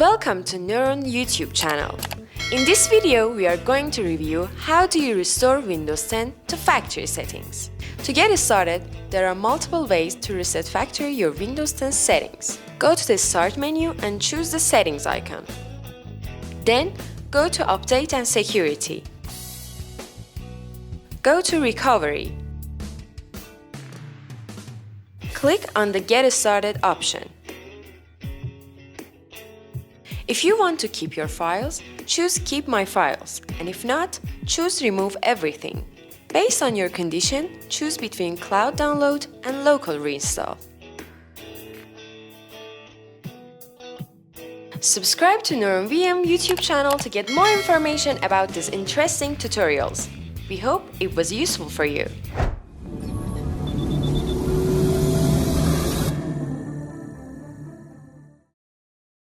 Welcome to Neuron YouTube channel. In this video, we are going to review how do you restore Windows 10 to factory settings. To get started, there are multiple ways to reset factory your Windows 10 settings. Go to the Start menu and choose the Settings icon. Then, go to Update and Security. Go to Recovery. Click on the Get Started option. If you want to keep your files, choose Keep My Files, and if not, choose Remove Everything. Based on your condition, choose between Cloud Download and Local Reinstall. Subscribe to NeuronVM YouTube channel to get more information about these interesting tutorials. We hope it was useful for you.